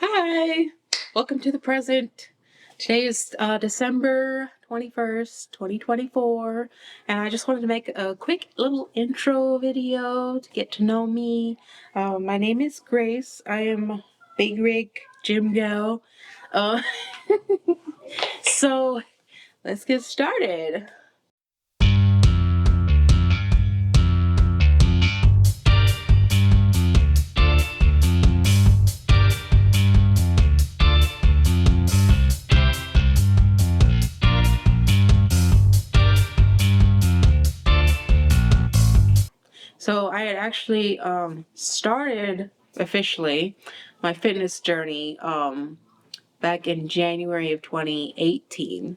Hi, welcome to the present. Today is December 21st, 2024, and I just wanted to make a quick little intro video to get to know me. My name is Grace. I am Big Rig Gym Gal. Uh, so let's get started. So I had actually started officially my fitness journey back in January of 2018.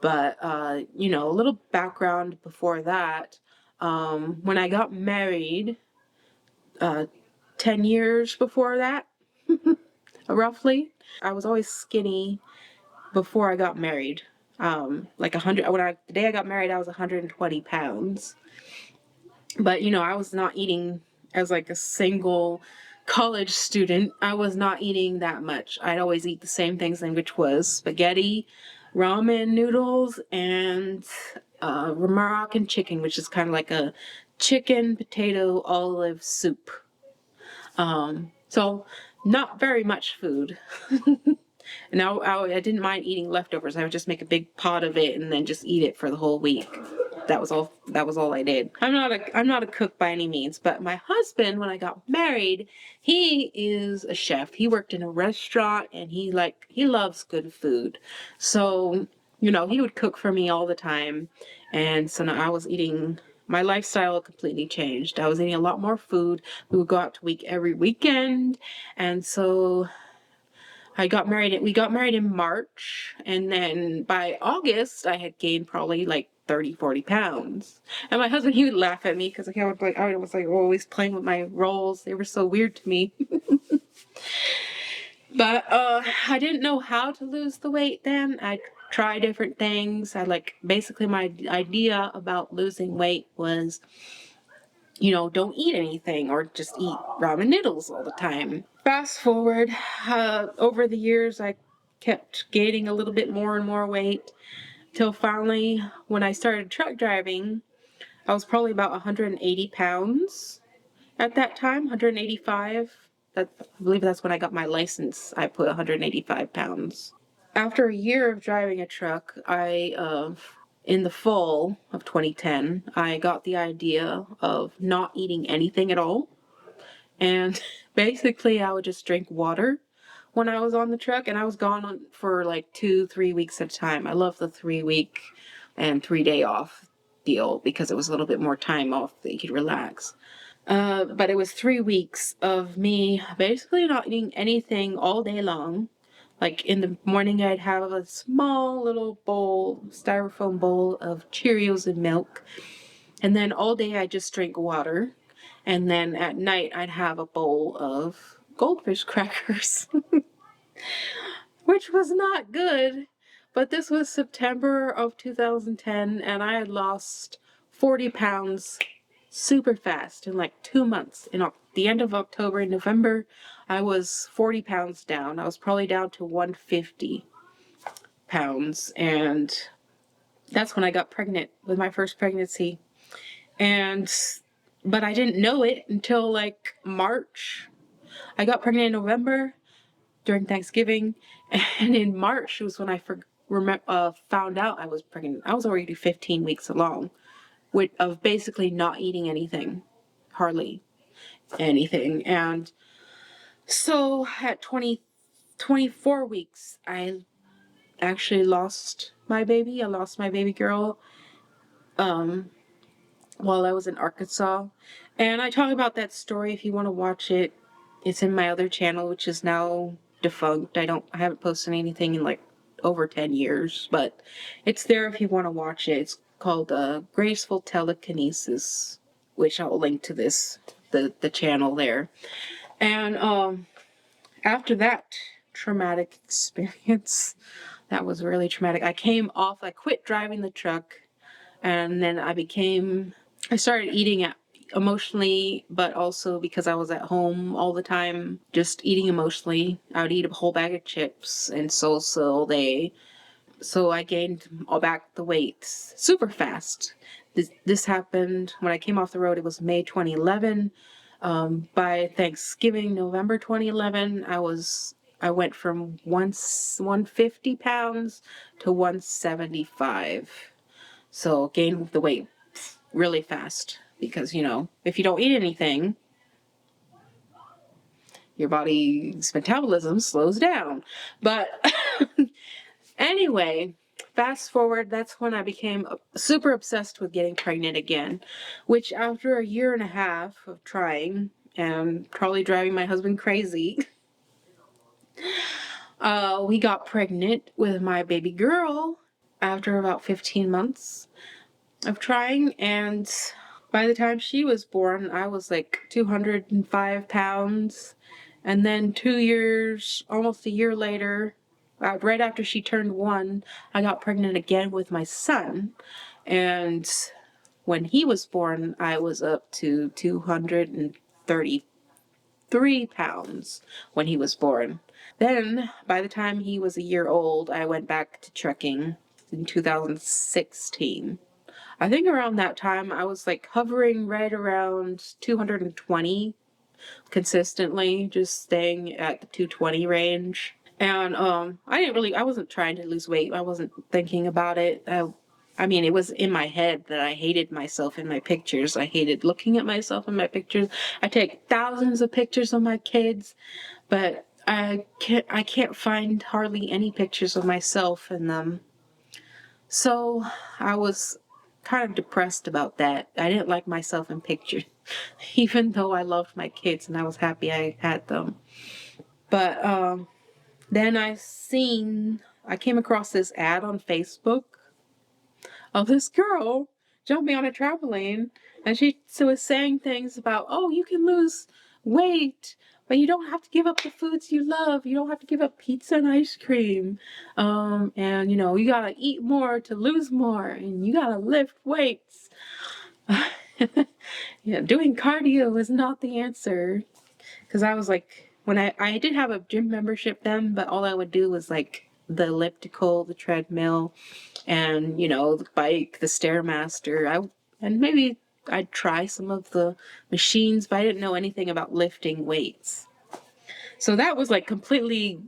But, a little background before that. When I got married, 10 years before that, roughly, I was always skinny before I got married. Like 100, the day I got married, I was 120 pounds. But, I was not eating as like a single college student. I was not eating that much. I'd always eat the same things, which was spaghetti, ramen noodles, and Moroccan chicken, which is kind of like a chicken, potato, olive soup. So not very much food. And I didn't mind eating leftovers. I would just make a big pot of it and then just eat it for the whole week. That was all I did. I'm not a cook by any means, but my husband, when I got married, he is a chef. He worked in a restaurant and he loves good food. So, he would cook for me all the time. And so now my lifestyle completely changed. I was eating a lot more food. We would go out to every weekend. And so we got married in March, and then by August I had gained probably like 30-40 pounds. And my husband, he would laugh at me because I was always playing with my rolls. They were so weird to me. But I didn't know how to lose the weight then. I tried different things. Basically my idea about losing weight was, don't eat anything or just eat ramen noodles all the time. Fast forward, over the years, I kept gaining a little bit more and more weight till finally, when I started truck driving, I was probably about 180 pounds at that time, 185. I believe that's when I got my license. I put 185 pounds. After a year of driving a truck, in the fall of 2010, I got the idea of not eating anything at all. And basically, I would just drink water when I was on the truck, and I was gone for like 2-3 weeks at a time. I love the 3-week and 3-day off deal because it was a little bit more time off that you could relax. But it was 3 weeks of me basically not eating anything all day long. Like in the morning, I'd have a small little styrofoam bowl of Cheerios and milk. And then all day I just drink water. And then at night I'd have a bowl of goldfish crackers, which was not good. But this was September of 2010, and I had lost 40 pounds super fast in like 2 months. In the end of October and November, I was 40 pounds down. I was probably down to 150 pounds. And that's when I got pregnant with my first pregnancy. But I didn't know it until like March. I got pregnant in November during Thanksgiving. And in March was when I found out I was pregnant. I was already 15 weeks along of basically not eating anything, hardly anything. And so at 24 weeks, I actually lost my baby. I lost my baby girl while I was in Arkansas. And I talk about that story if you want to watch it. It's in my other channel, which is now defunct. I haven't posted anything in like over 10 years, but it's there if you want to watch it. It's called Graceful Telekinesis, which I'll link to the channel there. And after that traumatic experience, that was really traumatic. I quit driving the truck, and then I started eating emotionally, but also because I was at home all the time, just eating emotionally. I would eat a whole bag of chips and salsa all day. So I gained all back the weight super fast. This happened when I came off the road. It was May 2011. By Thanksgiving, November 2011, I went from 150 pounds to 175. So gained the weight really fast because, if you don't eat anything, your body's metabolism slows down. But anyway, fast forward, that's when I became super obsessed with getting pregnant again, which after a year and a half of trying and probably driving my husband crazy, we got pregnant with my baby girl after about 15 months of trying. And by the time she was born, I was like 205 pounds. And then 2 years, almost a year later, right after she turned 1, I got pregnant again with my son. And when he was born, I was up to 233 pounds when he was born. Then, by the time he was a year old, I went back to trekking in 2016. I think around that time I was like hovering right around 220 consistently, just staying at the 220 range. And I wasn't trying to lose weight. I wasn't thinking about it. I mean, it was in my head that I hated myself in my pictures. I hated looking at myself in my pictures. I take thousands of pictures of my kids, but I can't find hardly any pictures of myself in them. So I was kind of depressed about that. I didn't like myself in pictures, even though I loved my kids and I was happy I had them. But then I came across this ad on Facebook of this girl jumping on a trampoline, and she was saying things about, oh, you can lose weight, but you don't have to give up the foods you love. You don't have to give up pizza and ice cream. And you gotta eat more to lose more, and you gotta lift weights. Yeah, doing cardio is not the answer. Because I was like, when I did have a gym membership then, but all I would do was like the elliptical, the treadmill, and the bike, the Stairmaster. And maybe I'd try some of the machines, but I didn't know anything about lifting weights. So that was like completely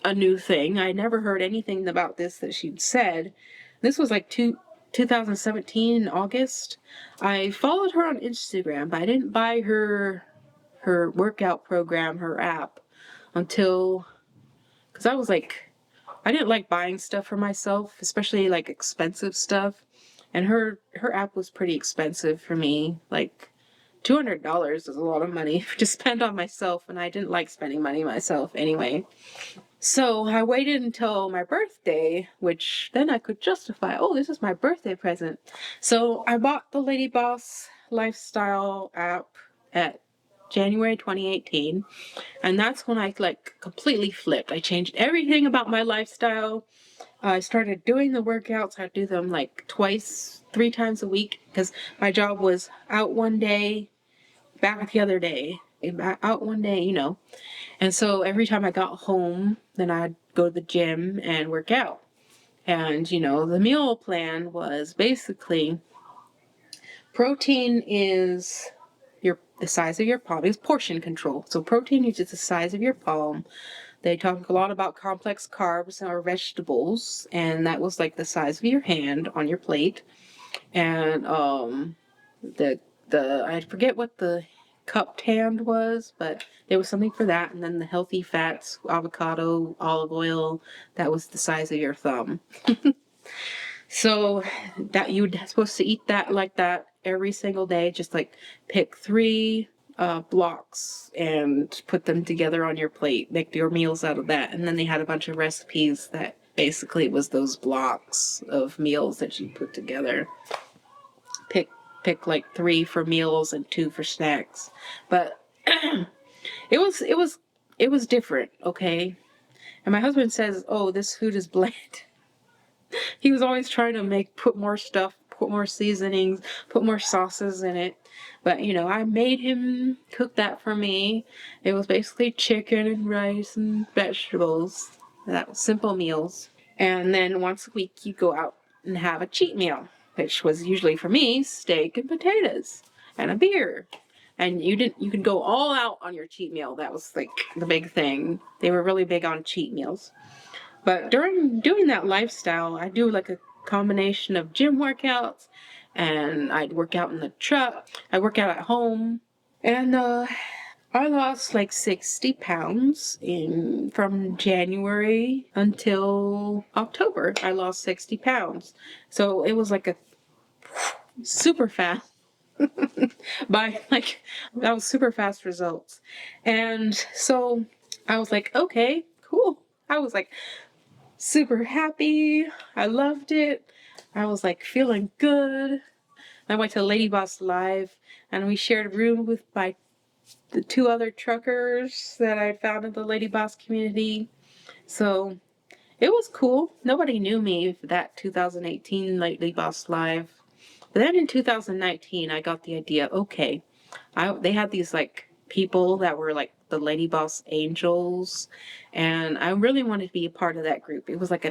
a new thing. I never heard anything about this that she'd said. This was like 2017 in August. I followed her on Instagram, but I didn't buy her workout program, her app, until, because I was like, I didn't like buying stuff for myself, especially like expensive stuff. And her app was pretty expensive for me. Like $200 is a lot of money to spend on myself, and I didn't like spending money myself anyway. So I waited until my birthday, which then I could justify, oh, this is my birthday present. So I bought the LadyBoss Lifestyle app at January 2018. And that's when I like completely flipped. I changed everything about my lifestyle. I started doing the workouts. I do them like 3 times a week, because my job was out one day, back the other day, out one day, And so every time I got home, then I'd go to the gym and work out. And, the meal plan was basically protein is the size of your palm. It's portion control. So protein is just the size of your palm. They talk a lot about complex carbs or vegetables, and that was like the size of your hand on your plate. And I forget what the cupped hand was, but there was something for that. And then the healthy fats, avocado, olive oil, that was the size of your thumb. So that you were supposed to eat that like that every single day. Just like pick 3 blocks and put them together on your plate. Make your meals out of that. And then they had a bunch of recipes that basically was those blocks of meals that you put together. Pick like 3 for meals and 2 for snacks. But it was different, okay? And my husband says, "Oh, this food is bland." He was always trying to pour put more seasonings, put more sauces in it. But, you know, I made him cook that for me. It was basically chicken and rice and vegetables. That was simple meals. And then once a week, you go out and have a cheat meal, which was usually for me, steak and potatoes and a beer. And you could go all out on your cheat meal. That was like the big thing. They were really big on cheat meals. But during doing that lifestyle, I do like a combination of gym workouts, and I'd work out in the truck. I work out at home, and I lost like 60 pounds from January until October. I lost 60 pounds. So it was like a super fast that was super fast results. And so I was like, okay, cool. I was like super happy. I loved it. I was like feeling good. I went to LadyBoss Live, and we shared a room with the 2 other truckers that I found in the LadyBoss community. So it was cool. Nobody knew me for that 2018 LadyBoss Live. But then in 2019, I got the idea, okay, they had these like people that were like the LadyBoss Angels, and I really wanted to be a part of that group. It was like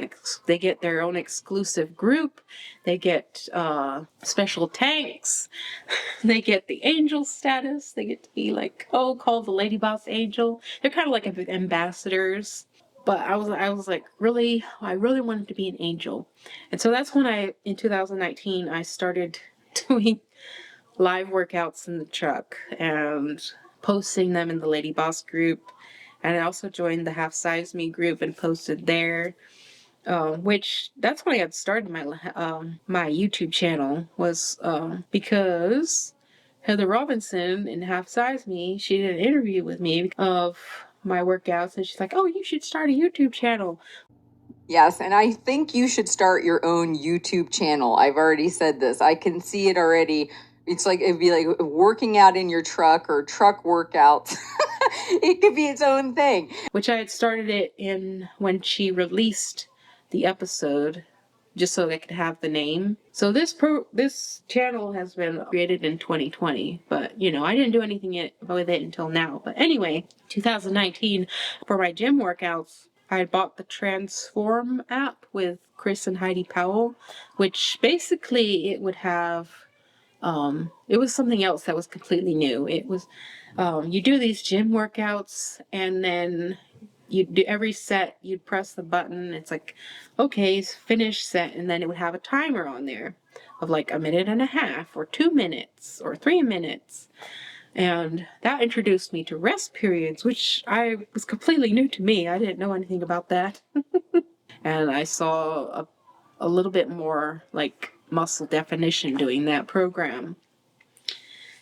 they get their own exclusive group. They get special tanks. They get the angel status. They get to be like, called the LadyBoss Angel. They're kind of like ambassadors. But I was like, I really wanted to be an angel. And so that's when in 2019, I started doing live workouts in the truck and posting them in the LadyBoss group. And I also joined the Half Size Me group and posted there. Which that's when I had started my YouTube channel, was because Heather Robinson in Half Size Me, she did an interview with me of my workouts, and she's like, "Oh, you should start a YouTube channel." Yes, and I think you should start your own YouTube channel. I've already said this. I can see it already. It's like, it'd be like working out in your truck or truck workouts. It could be its own thing. Which I had started it in when she released the episode, just so I could have the name. So this channel has been created in 2020, but you know, I didn't do anything with it until now. But anyway, 2019, for my gym workouts, I bought the Transform app with Chris and Heidi Powell, which basically it would have, it was something else that was completely new. It was, you do these gym workouts, and then you do every set, you'd press the button. It's like, okay, finish set. And then it would have a timer on there of like 1.5 minutes or 2 minutes or 3 minutes. And that introduced me to rest periods, which was completely new to me. I didn't know anything about that. And I saw a little bit more like muscle definition doing that program.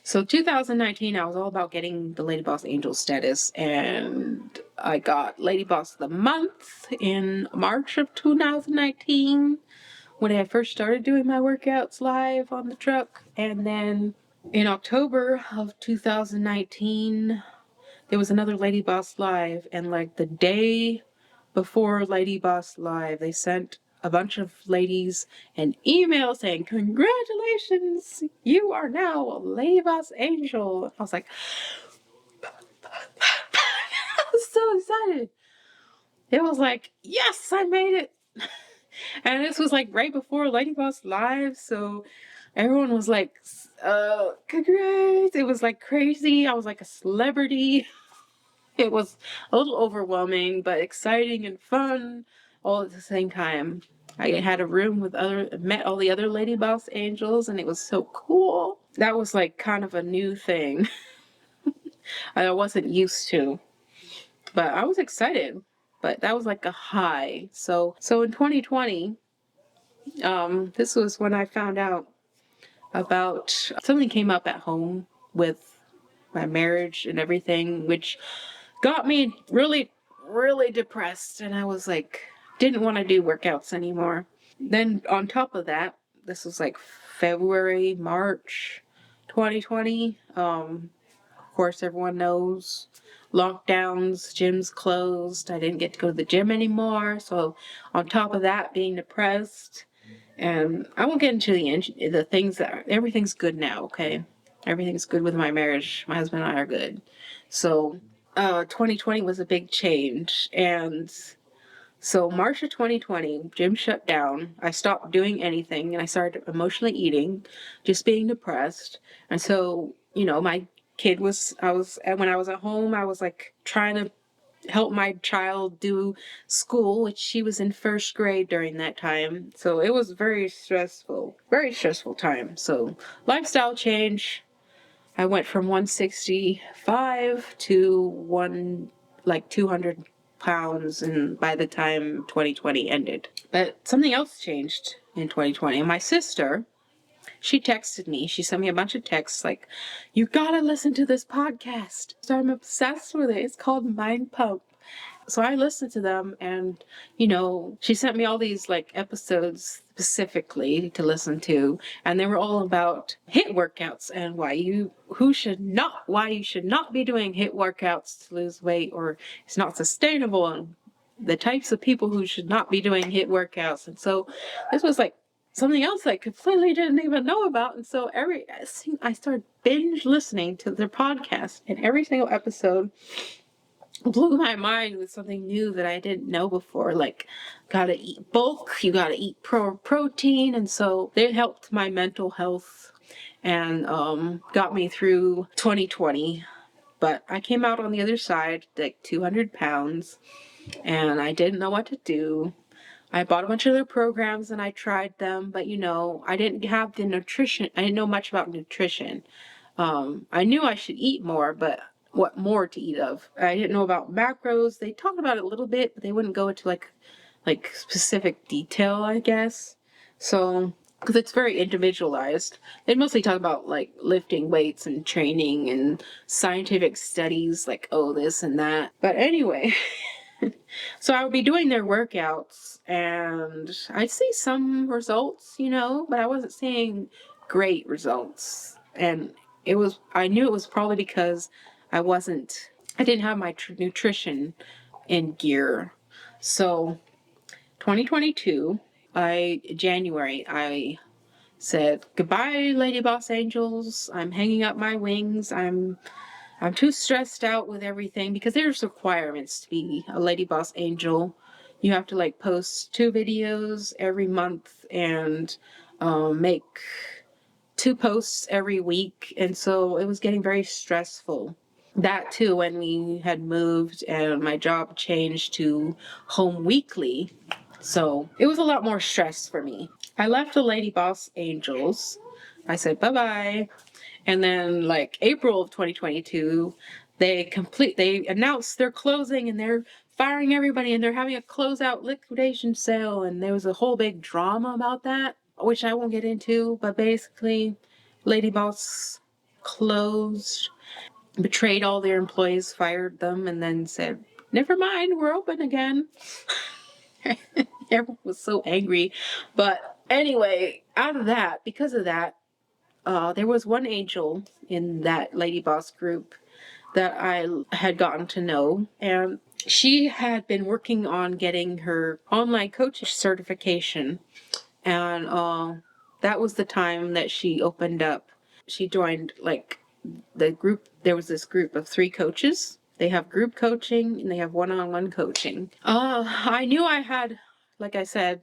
So 2019, I was all about getting the LadyBoss Angel status, and I got LadyBoss of the Month in March of 2019 when I first started doing my workouts live on the truck. And then in October of 2019, there was another LadyBoss Live, and like the day before LadyBoss Live, they sent a bunch of ladies an email saying, "Congratulations, you are now a LadyBoss Angel." I was like, I was so excited. It was like, yes, I made it. And this was like right before LadyBoss Live, so everyone was like, congrats. It was like crazy. I was like a celebrity. It was a little overwhelming, but exciting and fun all at the same time. I had a room met all the other LadyBoss Angels, and it was so cool. That was like kind of a new thing I wasn't used to, but I was excited. But that was like a high. So in 2020, this was when I found out about something came up at home with my marriage and everything, which got me really, really depressed. And I was like, didn't want to do workouts anymore. Then on top of that, this was like February, March 2020. Of course, everyone knows lockdowns, gyms closed. I didn't get to go to the gym anymore. So on top of that, being depressed And I won't get into the things that, everything's good now, okay? Everything's good with my marriage. My husband and I are good. So, 2020 was a big change. And so March of 2020, gym shut down. I stopped doing anything and I started emotionally eating, just being depressed. And so, my kid was, when I was at home, I was like trying to help my child do school, which she was in first grade during that time. So it was very stressful time. So lifestyle change. I went from 165 to like 200 pounds, and by the time 2020 ended. But something else changed in 2020. My sister, she texted me. She sent me a bunch of texts like, "You gotta listen to this podcast." So I'm obsessed with it. It's called Mind Pump. So I listened to them, and she sent me all these like episodes specifically to listen to, and they were all about HIIT workouts and why you should not be doing HIIT workouts to lose weight, or it's not sustainable, and the types of people who should not be doing HIIT workouts. And so this was like something else I completely didn't even know about. And so I started binge listening to their podcast, and every single episode blew my mind with something new that I didn't know before. Like, gotta eat bulk, you gotta eat protein. And so they helped my mental health and got me through 2020. But I came out on the other side, like 200 pounds, and I didn't know what to do. I bought a bunch of their programs and I tried them, but I didn't have the nutrition. I didn't know much about nutrition. I knew I should eat more, but what more to eat of? I didn't know about macros. They talked about it a little bit, but they wouldn't go into like specific detail, I guess. So, because it's very individualized. They mostly talk about like lifting weights and training and scientific studies, like, oh, this and that. But anyway, so I would be doing their workouts and I'd see some results, but I wasn't seeing great results. And I knew it was probably because I didn't have my nutrition in gear. So 2022, January, I said, "Goodbye, Lady Boss Angels. I'm hanging up my wings. I'm too stressed out with everything," because there's requirements to be a Lady Boss Angel. You have to like post 2 videos every month and make 2 posts every week. And so it was getting very stressful. That too, when we had moved and my job changed to home weekly. So it was a lot more stress for me. I left the Lady Boss Angels. I said bye-bye. And then like April of 2022, they announced they're closing and they're firing everybody and they're having a closeout liquidation sale. And there was a whole big drama about that, which I won't get into, but basically Lady Boss closed, betrayed all their employees, fired them, and then said, "Never mind, we're open again." Everyone was so angry. But anyway, because of that, there was one angel in that Lady Boss group that I had gotten to know, and she had been working on getting her online coaching certification, and that was the time that she opened up. She joined like the group. There was this group of 3 coaches. They have group coaching and they have one-on-one coaching. I knew I had, like I said,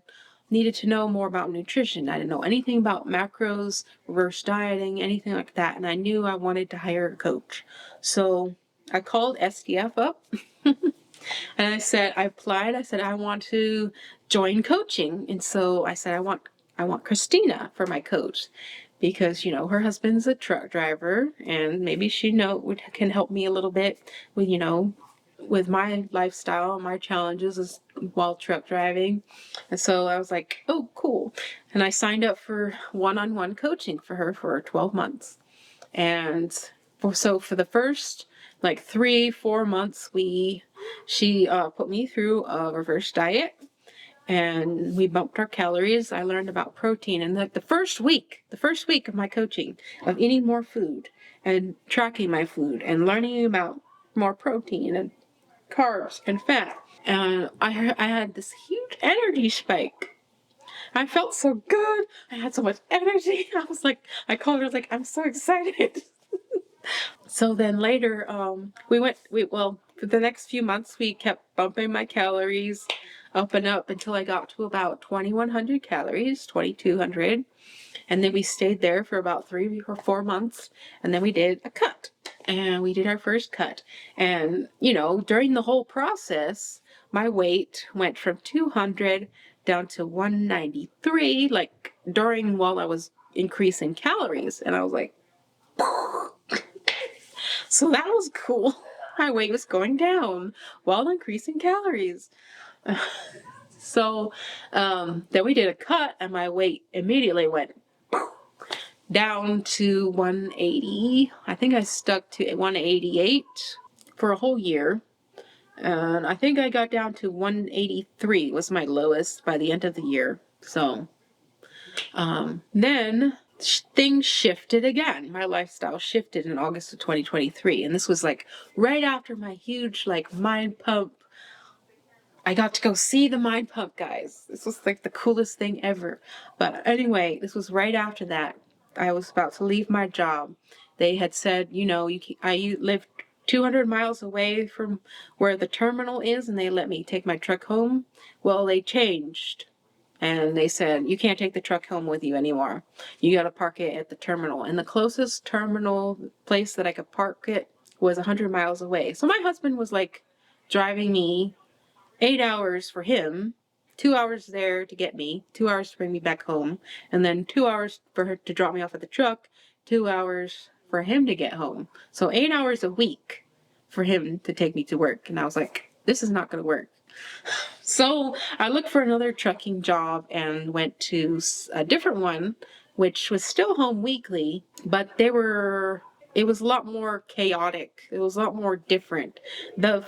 needed to know more about nutrition. I didn't know anything about macros, reverse dieting, anything like that. And I knew I wanted to hire a coach. So I called SDF up and I applied. I said, I want to join coaching. And so I said, I want Christina for my coach, because her husband's a truck driver and maybe she can help me a little bit with with my lifestyle, my challenges while truck driving. And so I was like, oh, cool. And I signed up for one-on-one coaching for her for 12 months. And for the first like 3-4 months, she put me through a reverse diet and we bumped our calories. I learned about protein, and like the first week of my coaching, of eating more food and tracking my food and learning about more protein and carbs and fat. And I had this huge energy spike. I felt so good. I had so much energy. I was like, I called her, I was like, I'm so excited. So then later, well, for the next few months, we kept bumping my calories up and up until I got to about 2,100 calories, 2,200. And then we stayed there for about 3 or 4 months. And then we did a cut. And we did our first cut. And, during the whole process, my weight went from 200 down to 193, like while I was increasing calories. And I was like, so that was cool. My weight was going down while increasing calories. So then we did a cut, and my weight immediately went down to 180. I think I stuck to 188 for a whole year. And I think I got down to 183 was my lowest by the end of the year. So then things shifted again. My lifestyle shifted in August of 2023. And this was like right after my huge mind pump. I got to go see the mind pump, guys. This was like the coolest thing ever. But anyway, this was right after that. I was about to leave my job. They had said, I live 200 miles away from where the terminal is, and they let me take my truck home. Well, they changed. And they said, you can't take the truck home with you anymore. You got to park it at the terminal. And the closest terminal place that I could park it was 100 miles away. So my husband was like driving me 8 hours for him, 2 hours there to get me, 2 hours to bring me back home, and then 2 hours for her to drop me off at the truck, 2 hours for him to get home. So 8 hours a week for him to take me to work. And I was like, this is not going to work. So I looked for another trucking job and went to a different one, which was still home weekly, but it was a lot more chaotic. It was a lot more different. The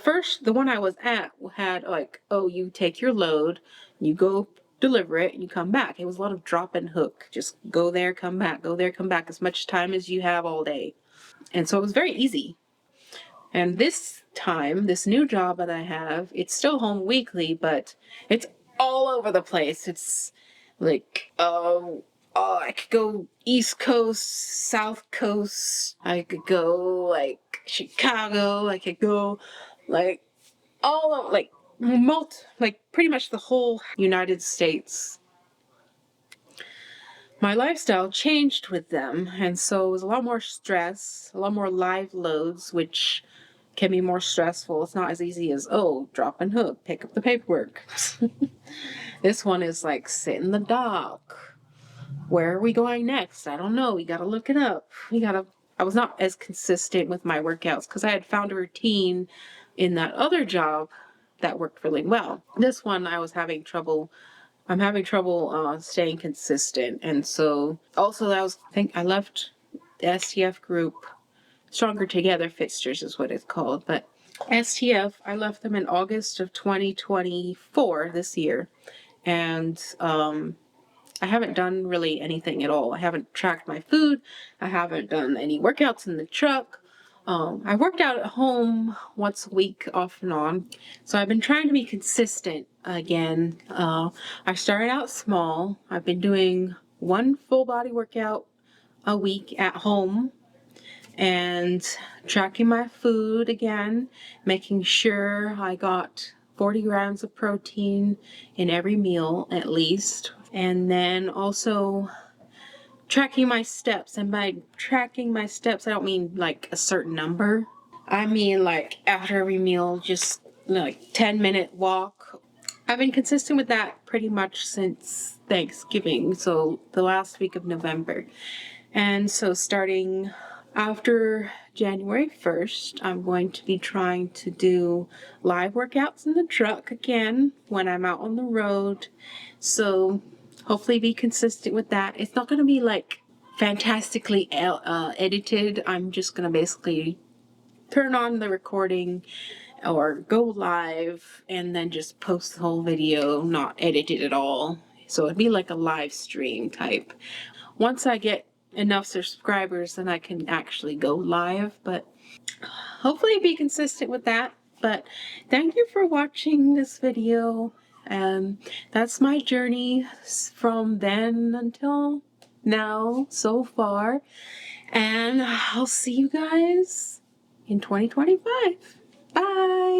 one I was at had you take your load, you go deliver it, and you come back. It was a lot of drop and hook. Just go there, come back, go there, come back, as much time as you have all day. And so it was very easy. And this time, this new job that I have, it's still home weekly, but it's all over the place. It's like, I could go East Coast, South Coast. I could go Chicago. I could go all of pretty much the whole United States. My lifestyle changed with them, and so it was a lot more stress, a lot more live loads, which can be more stressful. It's not as easy as, drop and hook, pick up the paperwork. This one is like, sit in the dock. Where are we going next? I don't know. We got to look it up. I was not as consistent with my workouts because I had found a routine in that other job that worked really well. This one, I'm having trouble staying consistent. And so also I left the STF group. Stronger Together Fixtures is what it's called. But STF, I left them in August of 2024 this year. And I haven't done really anything at all. I haven't tracked my food. I haven't done any workouts in the truck. I worked out at home once a week off and on. So I've been trying to be consistent again. I started out small. I've been doing one full body workout a week at home and tracking my food again, making sure I got 40 grams of protein in every meal at least. And then also tracking my steps. And by tracking my steps, I don't mean like a certain number. I mean like after every meal, just 10-minute walk. I've been consistent with that pretty much since Thanksgiving, so the last week of November. And so starting after January 1st, I'm going to be trying to do live workouts in the truck again when I'm out on the road. So hopefully be consistent with that. It's not going to be fantastically edited. I'm just going to basically turn on the recording or go live and then just post the whole video, not edited at all. So it'd be like a live stream type. Once I get enough subscribers, then I can actually go live, but hopefully be consistent with that. But thank you for watching this video. And that's my journey from then until now so far. And I'll see you guys in 2025. Bye.